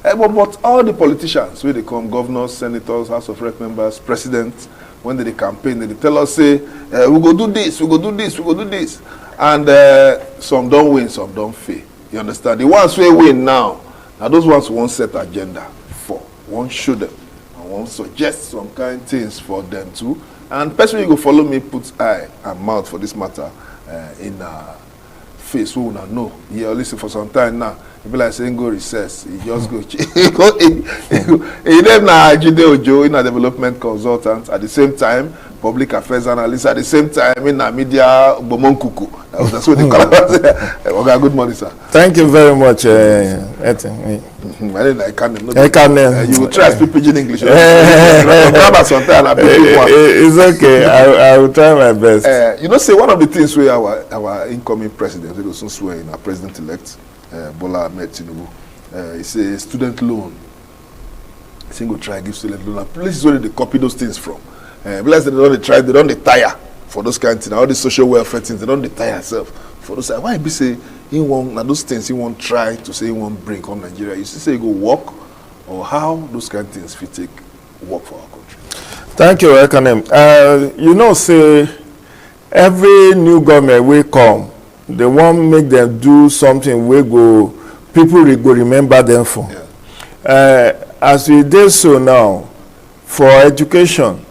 But all the politicians, where they come, governors, senators, House of Rep members, presidents, when they campaign, they tell us, say, we go do this, we go do this, we go do this. And some don't win, some don't fail. You understand? The ones who win now those ones who won't set agenda for, won't show them, and won't suggest some kind of things for them too. And personally, you go follow me, put eye and mouth for this matter in face. Who will know? Yeah, listen for some time now. People like saying go recess. He just go. He then JIDE Ojo in a development consultant at the same time. Public affairs analyst at the same time in a media bomonkuku. That's what they call it. Okay, good morning, sir. Thank you very much, Ekanem. My name is Ekanem. You will try to speak pidgin English. It's okay. I will try my best. You know, say one of the things where our incoming president, we will soon swear in our president-elect, Bola Ahmed Tinubu, it's a student loan. I think we'll try to give student loan. Places where they copy those things from. Because they don't try, they don't tire for those kind of things. All the social welfare things, they don't tire themselves for those. Why be say he won't now those things he won't try to say he won't bring on Nigeria? You say he go work, or how those kind of things fit take work for our country? Thank you, Ekanem. You know, say every new government will come, they won't make them do something we go people will go remember them for. Yeah. As we did so now for education.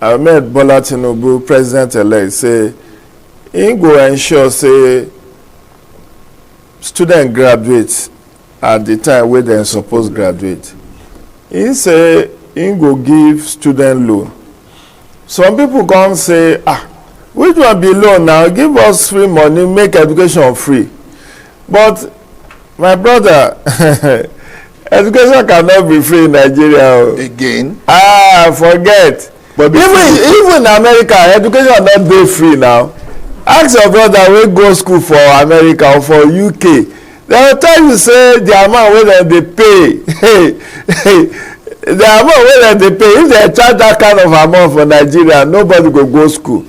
Ahmed Bola Tinubu, president-elect, say he go ensure say student graduates at the time where they supposed graduate. He say he go give student loan. Some people come say, which one be loan now? Give us free money, make education free. But my brother, education cannot be free in Nigeria. Again? Forget. But even in America, education not be free now. Ask your brother wey go school for America or for UK. They will tell you say the amount wey they pay. The amount wey they pay, if they charge that kind of amount for Nigeria, nobody go school.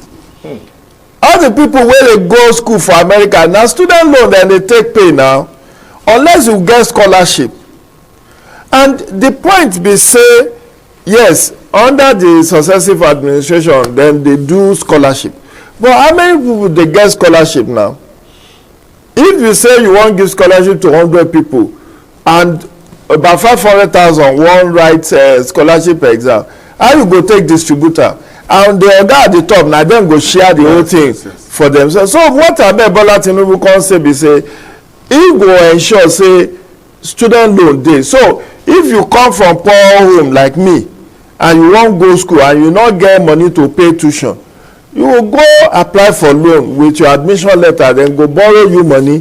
All the people wey they go school for America, now student loan then they take pay now. Unless you get scholarship. And the point be say, yes, under the successive administration, then they do scholarship. But how many people they get scholarship now? If you say you want to give scholarship to 100 people, and about 500,000 won't write scholarship exam, how you go take distributor? And the other at the top, now them go share the whole thing for themselves. So what Ahmed Bola Tinubu can say be say, he go ensure say student loan dey. So if you come from poor home like me and you wan go school and you no get money to pay tuition, you will go apply for loan with your admission letter, then go borrow you money.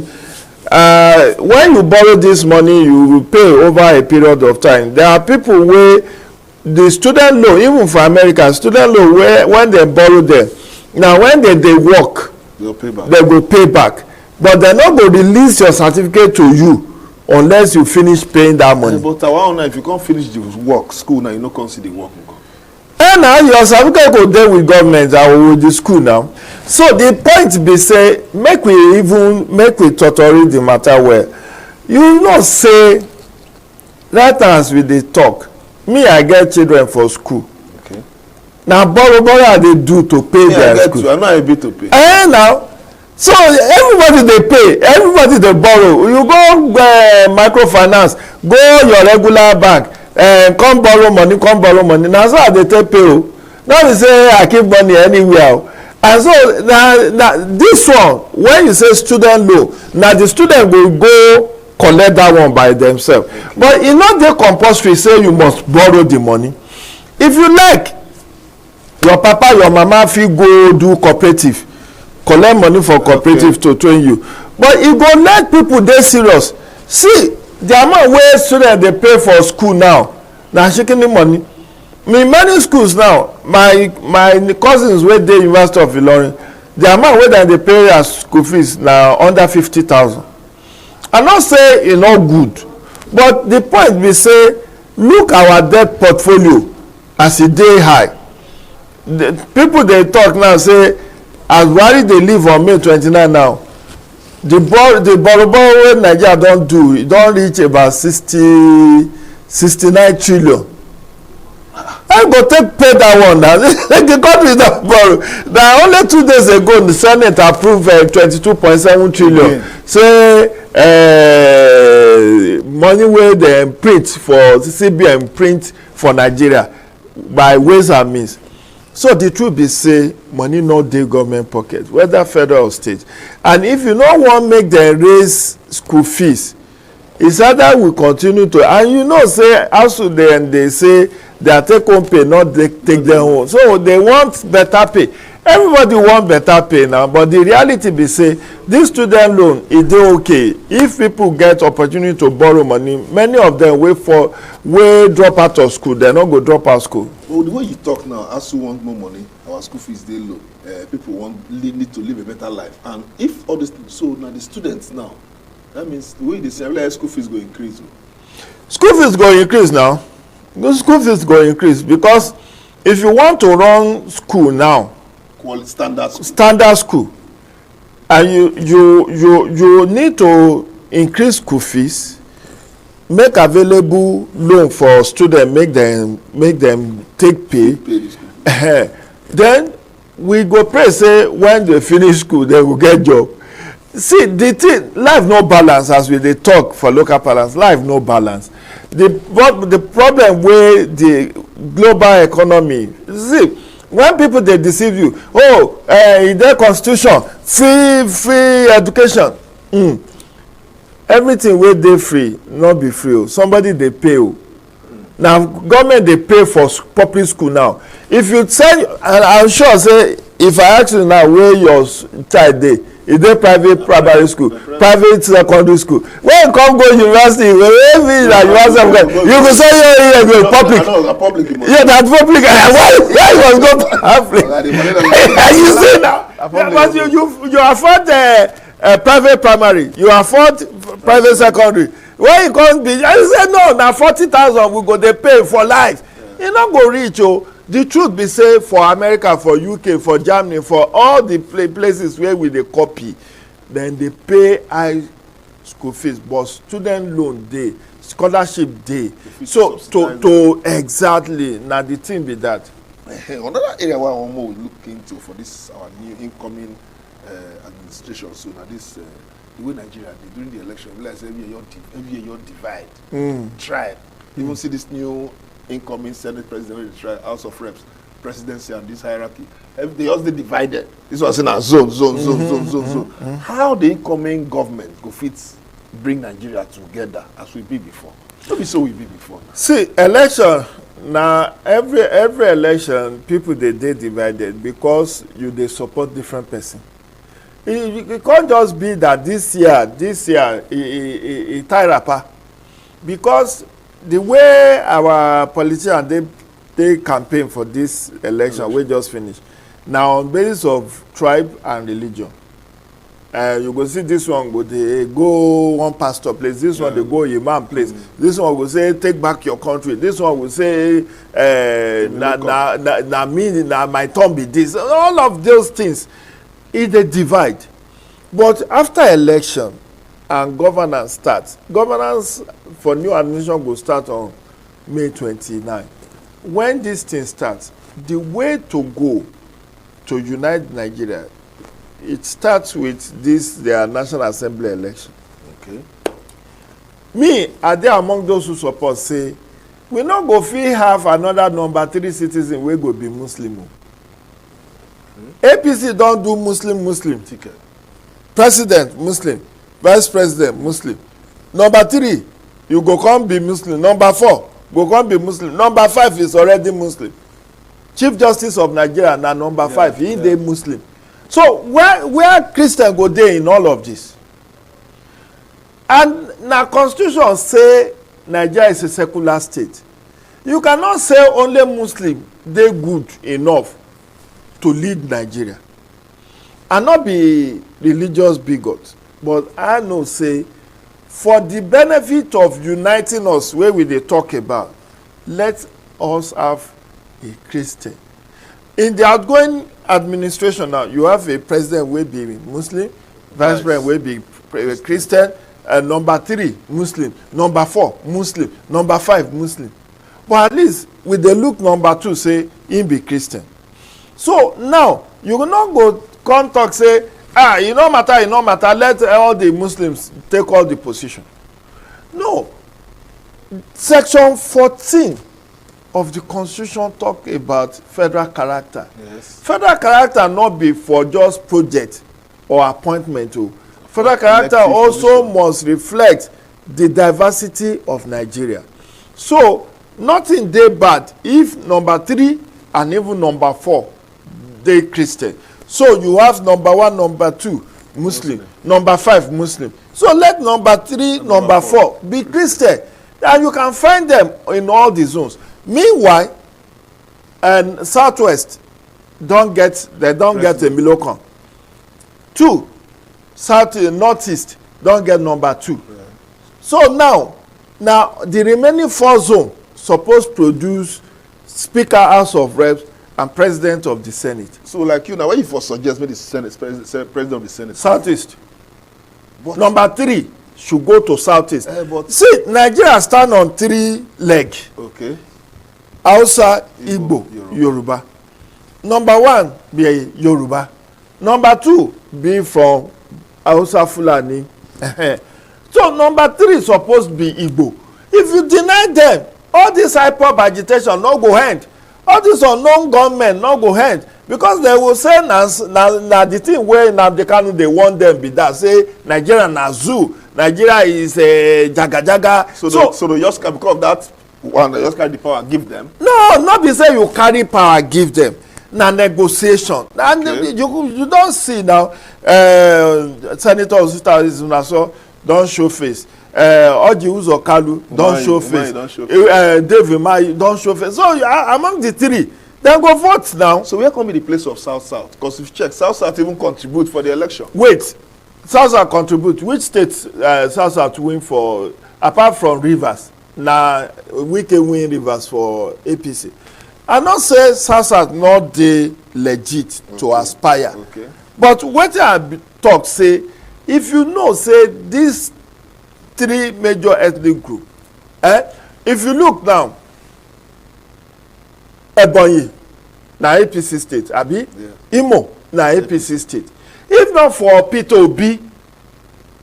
When you borrow this money, you will pay over a period of time. There are people where the student loan, even for America, student loan where when they borrow them, now when they work, they go pay back. But they're not going to release your certificate to you unless you finish paying that money. But if you can't finish the work, school now, you no consider the work. And now your certificate go there with government or with the school now. So the point be say, make we totori the matter where you know say that as we dey talk, me I get children for school. Okay. Now borrow they do to pay their school. I'm not able to pay. And now. So everybody they pay, everybody they borrow. You go microfinance, go your regular bank, come borrow money. Now so they take pay. Now they say I keep money anywhere. And so now this one, when you say student loan, now the student will go collect that one by themselves. But it's not the compulsory say you must borrow the money. If you like, your papa, your mama fit go do cooperative. Collect money for cooperative to train you, but you go let people dey serious. See the amount wey students dey pay for school now na shikini money. Many schools now, my cousins wey dey University of Ilorin, the amount wey dem dey pay as school fees na under 50,000. I no say e no good, but the point be say look our debt portfolio as e dey high. The people dey talk now say as Buhari dey live on May 29 now, the borrow wey Nigeria don do, e don reach about 69 trillion. I go take pay that one now. The country don borrow. Na only 2 days ago the Senate approve 22.7 trillion. Say money wey dem print for CBN print for Nigeria by ways and means. So the truth be say money no dey government pocket, whether federal or state. And if you no wan make dem raise school fees, it's either we continue to, and you know say also they say their take home pay not take them home, so they want better pay. Everybody want better pay now, but the reality be say this student loan e dey okay if people get opportunity to borrow money. Many of them wey drop out of school, they no go drop out school. Well, the way you talk now, as we want more money, our school fees dey low. People need to live a better life, and if all this, so now the students now, that means the way they say like school fees go increase. School fees go increase now. School fees go increase because if you want to run school now, standard school, and you need to increase school fees, make available loan for students, make them take pay. Then we go pray say when they finish school they will get job. See, the thing, life no balance, as we dey talk for local balance, life no balance. The problem with the global economy, see, when people dey deceive you, in their constitution free education, everything wey dey free no be free. Somebody dey pay. Now government dey pay for public school now. If you send, and I'm sure say if I ask you now where your child dey, e dey private primary school, private secondary school. When you come go university, you go say you go public. Yeah, that public. Why was go public? You see now, but you afford private primary, you afford private secondary. When you come be, I say no, na 40,000 we go dey pay for life. E no go reach o. The truth be say for America, for UK, for Germany, for all the places where we dey copy, then they pay high school fees, but student loan dey, scholarship dey. So to exactly, na the thing be that. Another area where I want to look into for this our new incoming administration. So now this the way Nigeria dey during the election, like every year you divide, try. Even see this new incoming Senate president, House of Reps, presidency, and this hierarchy. They also divided. This was in a zone. How the incoming government go fit bring Nigeria together as we be before? Not be so we be before. See, election now every election people they divided because they support different person. It can't just be that this year it tie rapper, because the way our politicians they campaign for this election we just finished now on basis of tribe and religion. You go see this one go one pastor place, this one they go imam place, this one will say take back your country, this one will say na my turn be this. All of those things is a divide. But after election and governance starts, governance for new administration will start on May 29. When this thing starts, the way to go to unite Nigeria, it starts with their National Assembly election. Okay. Me, are there among those who support say, we not go fit have another number 3 citizen wey go be Muslim. APC don't do Muslim ticket. President Muslim, Vice President Muslim. Number 3, you go come be Muslim. Number 4, go come be Muslim. Number 5 is already Muslim. Chief Justice of Nigeria na number 5, he dey Muslim. So where Christian go dey in all of this? And na constitution say Nigeria is a secular state. You cannot say only Muslim dey good enough to lead Nigeria. And not be religious bigot, but I know say for the benefit of uniting us where we dey talk about, let us have a Christian. In the outgoing administration now, you have a president wey be Muslim, vice president wey be Christian, number 3 Muslim, number 4 Muslim, number 5 Muslim. But at least we dey look number 2 say him be Christian. So now you go not go come talk say e no matter, let all the Muslims take all the position. No. Section 14 of the Constitution talk about federal character. Yes. Federal character not be for just project or appointment. Federal character also must reflect the diversity of Nigeria. So nothing dey bad if number 3 and even number 4 dey Christian. So you have number 1, number 2 Muslim, number 5 Muslim. So let number 3, number 4 be Christian. And you can find them in all the zones. Meanwhile, and Southwest don't get a Milocon. 2, Northeast don't get number 2. Yeah. So now the remaining 4 zones suppose produce Speaker, House of Reps, and President of the Senate. So like you now, what you for suggest me the Senate President of the Senate? Southeast. But number 3 should go to Southeast. See, Nigeria stand on 3 legs. Okay. Hausa, Igbo, Yoruba. Number 1 be Yoruba. Number 2 be from Hausa, Fulani. So number 3 supposed to be Igbo. If you deny them, all this hyper agitation no go end. All this unknown gunmen no go end. Because they will say na the thing wey Nnamdi Kanu dey want them be that say Nigeria na zoo, Nigeria is a jaga. So they just can, because of that one, they just carry the power and give them. No, not be say you carry power give them. Na negotiation. And okay. You don't see now Senator Osita Izunaso don show face. Oji Uzo Kalu don show face. David Umahi don show face. So among the 3, then go vote now. So where can be the place of South? Because if you check, South even contribute for the election. Wait, South contribute. Which state South win for, apart from Rivers? Na Wike win Rivers for APC. I not say South not dey legit to aspire. Okay. But wetin I talk say, if you know say these 3 major ethnic group, if you look now, Ebonyi na APC state, abi? Yeah. Imo na APC state. If not for Peter Obi,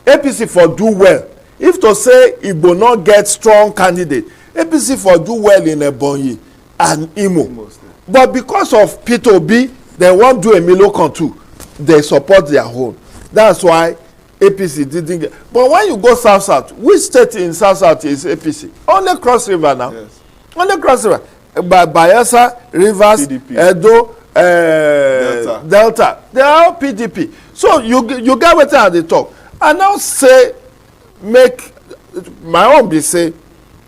APC for do well. If to say Igbo not get strong candidate, APC for do well in Ebonyi and Imo. But because of Peter Obi, they won't do a Milocon too. They support their own. That's why APC didn't get. But when you go South, which state in South is APC? Only Cross River now. Yes. Only Cross River. Bayelsa, Rivers, PDP. Edo, Delta. They are all PDP. So you get what they talk. I now say, make my own be say,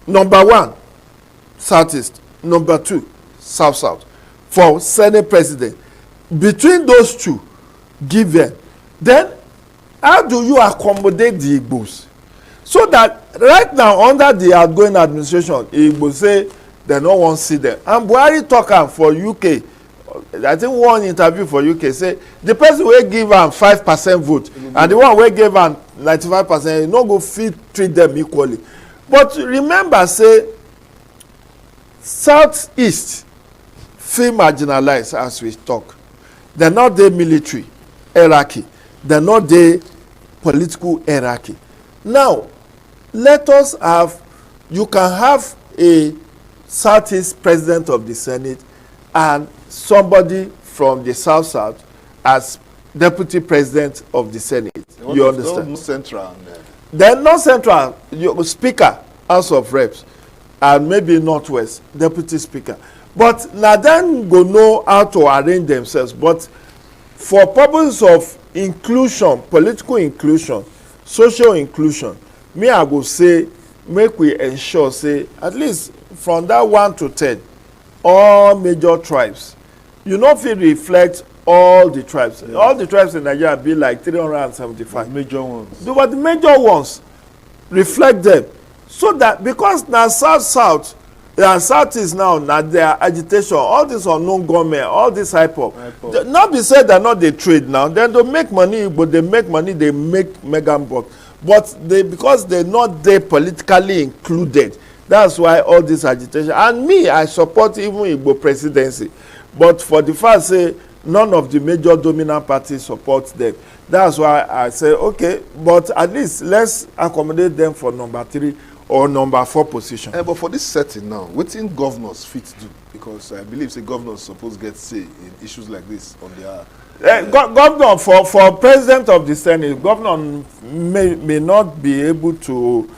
number 1, Southeast. Number 2, South. For Senate President. Between those 2, give them. Then, how do you accommodate the Igbos? So that right now, under the outgoing administration, Igbo say they no wan see them. And Buhari talk am for UK. I think one interview for UK say the person wey give am 5% vote and the one wey give am 95%, no go fit treat them equally. But remember say Southeast feel marginalized as we talk. They not dey military hierarchy. They not dey political hierarchy. Now, let us have, you can have a Southeast president of the Senate and somebody from the South as deputy president of the Senate. You understand? No central. Then not central, speaker, House of Reps, and maybe Northwest, deputy speaker. But now then go know how to arrange themselves. But for purpose of inclusion, political inclusion, social inclusion, me I go say, make we ensure say, at least from that 1 to 10, all major tribes, you know if it reflect all the tribes. Yeah. All the tribes in Nigeria be like 375. The major ones. But the major ones, reflect them. So that, because now South, And Southeast now, their agitation, all this unknown government, all this hype-up. Not be said that not they trade now. Then they make money, but they make money, they make mega bucks. But because they're not there politically included, that's why all this agitation. And me, I support even Igbo presidency. But for the fact say none of the major dominant parties support them. That's why I say, okay, but at least let's accommodate them for number 3 or number 4 position. But for this setting now, what in governors fit do? Because I believe say governors supposed to get say in issues like this on their... Governor, for president of the Senate, governor may not be able to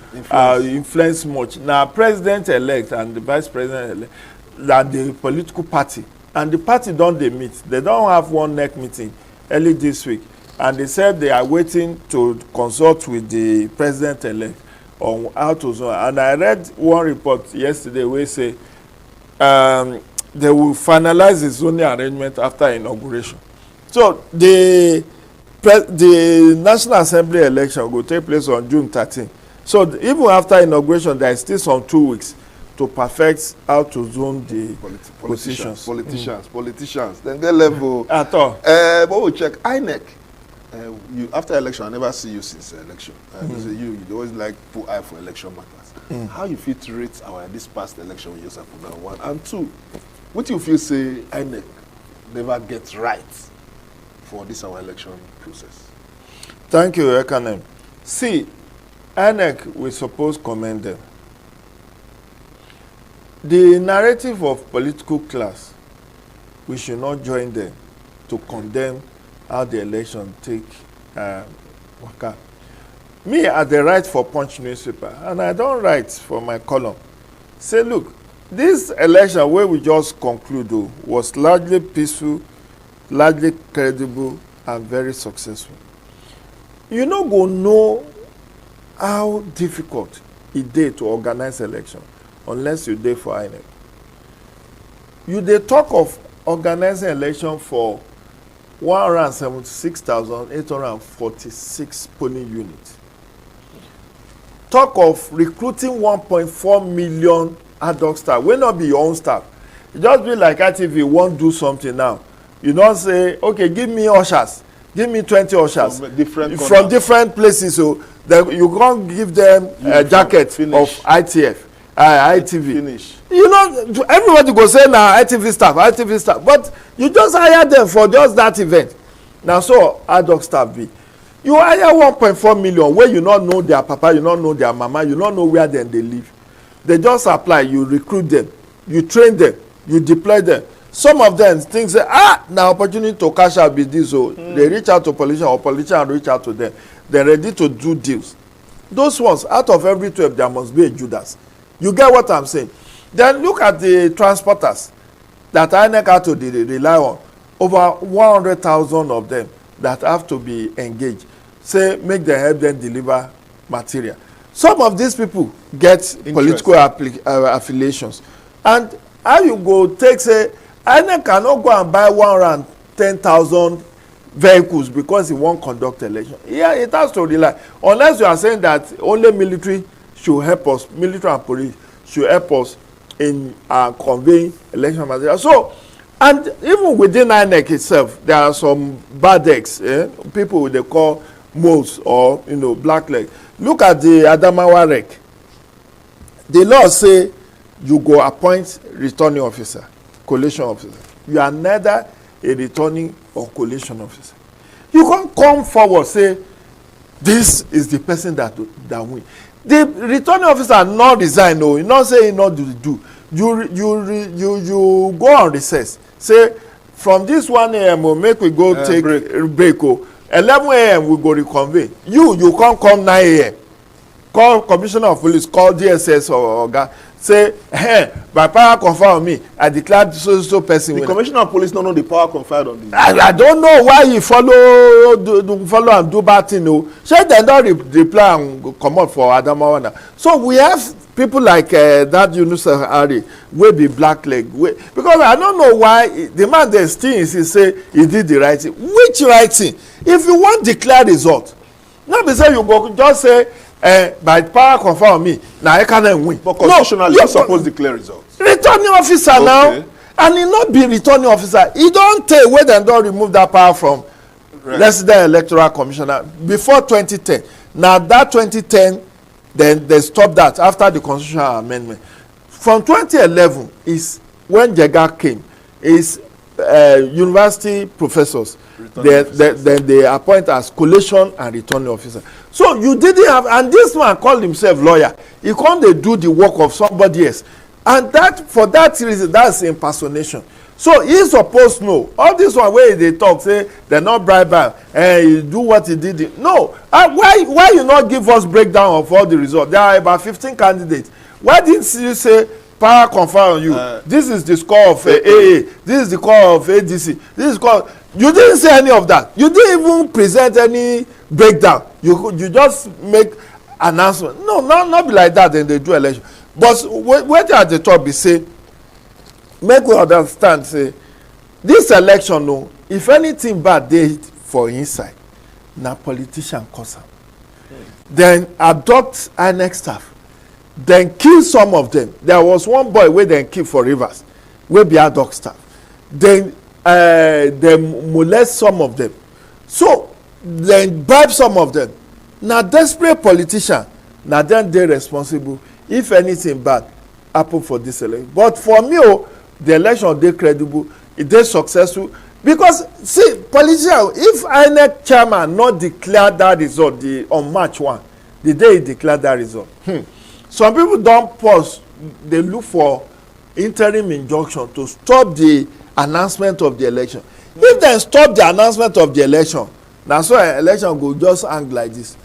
influence much. Now, president-elect and the vice president-elect, that the political party, and the party don't they meet. They don't have one neck meeting early this week. And they said they are waiting to consult with the president-elect on how to zone. And I read one report yesterday where say they will finalize the zoning arrangement after inauguration. So the National Assembly election will take place on June 13. So even after inauguration, there is still some 2 weeks to perfect how to zone the positions. Politicians. Then get level. At all. But we'll check. INEC. After election, I never see you since election. You always like put eye for election matters. How you feel to rate this past election with yourself now? 1 and 2. What do you feel say INEC never gets right for this our election process? Thank you, Ekanem. See, INEC, we suppose commend them. The narrative of political class, we should not join them to condemn how the election take waka. Me, I dey write for Punch newspaper, and I don't write for my column. Say, look, this election where we just conclude was largely peaceful, largely credible, and very successful. You no go know how difficult it is to organize election unless you dey for INEC. You dey talk of organizing election for 176,846 polling units. Talk of recruiting 1.4 million ad hoc staff. Will not be your own staff. It just be like ITV won't do something now. You don't say, okay, give me ushers. Give me 20 ushers from different places. So that you can't give them a jacket of ITV. Finish. You know, everybody go say now ITV staff, but you just hire them for just that event. Now, so ad hoc staff be. You hire 1.4 million where you not know their papa, you not know their mama, you not know where they live. They just apply, you recruit them, you train them, you deploy them. Some of them think say, now opportunity to cash out be this, so they reach out to politicians or politicians reach out to them. They're ready to do deals. Those ones, out of every 12, there must be a Judas. You get what I'm saying? Then look at the transporters that INEC had to rely on. Over 100,000 of them that have to be engaged. Say, make them help them deliver material. Some of these people get political affiliations. And how you go take, say, INEC cannot go and buy 110,000 vehicles because he won't conduct election. Yeah, it has to rely. Unless you are saying that only military should help us, military and police should help us in conveying election material. So, and even within INEC itself, there are some bad eggs, people they call moles or black leg. Look at the Adamawa rec. The law say you go appoint returning officer, collation officer. You are neither a returning or collation officer. You can't come forward say this is the person that win. The returning officer not resign, no. You not say he not do. You go on recess. Say from this 1 a.m. make we go take break. 11 a.m. we go reconvene. You can't come 9 a.m. Call commissioner of police, call DSS or say, hey, by power conferred on me, I declared so person. The commissioner of police don't know the power conferred on this. I don't know why you follow and do bad thing. No, say they don't reply and come out for Adamawa. So we have people like that Yunus Ari will be black leg. Because I don't know why the man there still insists say he did the right thing. Which right thing? If you want declare result, not be say you go just say by power confer on me na Ekanem win. But constitutionally, you suppose declare results. Returning officer now, and he not be returning officer. He don't take wey dem don remove that power from resident electoral commissioner before 2010. Now that 2010, then they stop that after the constitutional amendment. From 2011 is when Jega came. Is university professors then they appoint as collation and returning officer. So you didn't have, and this man called himself lawyer. He can't dey do the work of somebody else, and that for that reason that's impersonation. So he supposed to know all this one wey they talk say they not bribe am he do what he did. No, why you not give us breakdown of all the results? There are about 15 candidates. Why didn't you say power confer on you? This is the score of AA. This is the score of ADC. This is score. You didn't say any of that. You didn't even present any breakdown. You just make announcement. No, not be like that. Then they do election. But what at the top be say, make we understand. Say this election, no. If anything bad dey for inside, na politician cause am. Then adopt INEC staff. Then kill some of them. There was one boy wey dem kill for Rivers, wey be ad-hoc staff. Then dem molest some of them. So then bribe some of them. Na desperate politician, na dem dey responsible if anything bad happen for this election. But for me, the election dey credible, e dey successful. Because see, politician, if INEC chairman not declare that result on March 1, the day he declare that result, some people don pause, dey look for interim injunction to stop the announcement of the election. If dem stop the announcement of the election, na so election go just hang like this.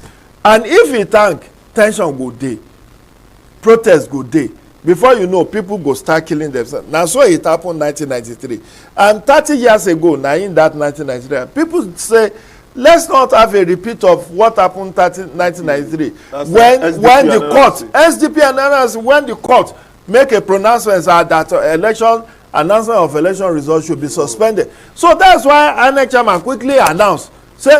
And if e hang, ten sion go dey, protest go dey. Before you know, people go start killing themselves. Na so it happen 1993. And 30 years ago, na in that 1993, people say, let's not have a repeat of what happened 1993. When the court, SDP and ANALYST, when the court make a pronouncement that election, announcement of election results should be suspended. So that's why INEC chairman quickly announced, say,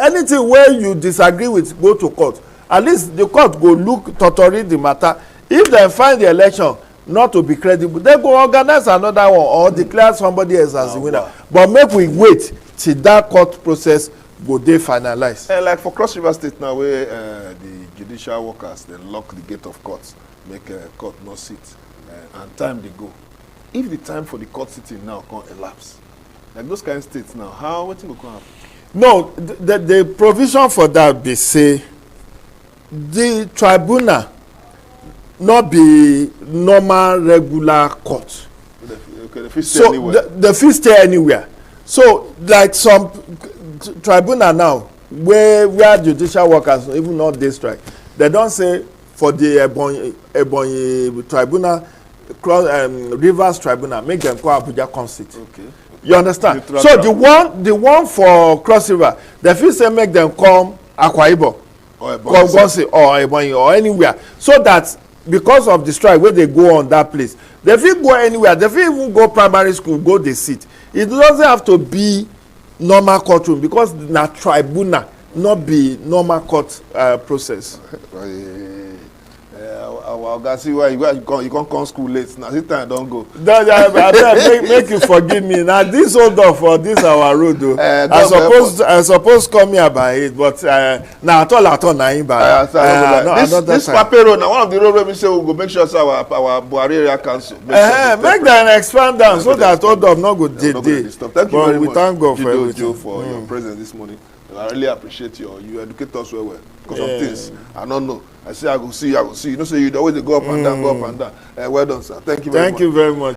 anything where you disagree with, go to court. At least the court go look, totori the matter. If they find the election not to be credible, they go organize another one or declare somebody else as the winner. Wow. But make we wait till that court process go dey finalized. Like for Cross River State now, where the judicial workers they lock the gate of courts, make court no sit, and time they go. If the time for the court sitting now can't elapse, like those kind of states now, how what thing go happen? No, the provision for that be say the tribunal not be normal regular court. Okay, they fit stay anywhere. They fit stay anywhere. So like some tribunal now where judicial workers even not dey strike, they don say for the Ebonyi tribunal, Rivers tribunal, make them call Abuja come sit. Okay. You understand? So the one for Cross River, they fit say make them come Akwa Ibom or Ebonyi or anywhere, so that because of the strike wey dey go on that place, they fit go anywhere. They fit even go primary school, go dey sit. It doesn't have to be normal courtroom because na tribunal, not be normal court process. Our guys see why you can't come school late. Now this time don't go. Make you forgive me. Now this hold up for this our road though. I suppose come here by 8, but now at all na him by. This Pape road now one of the road where we say we go make sure so our Buhari area council. Make them expand down so that hold up not go day. Thank you very much. We thank God for everything. For your presence this morning. I really appreciate you educate us well. Because of things I don't know. I say I go see. You know, say you always go up and down, go up and down. Well done, sir. Thank you very much. Thank you very much.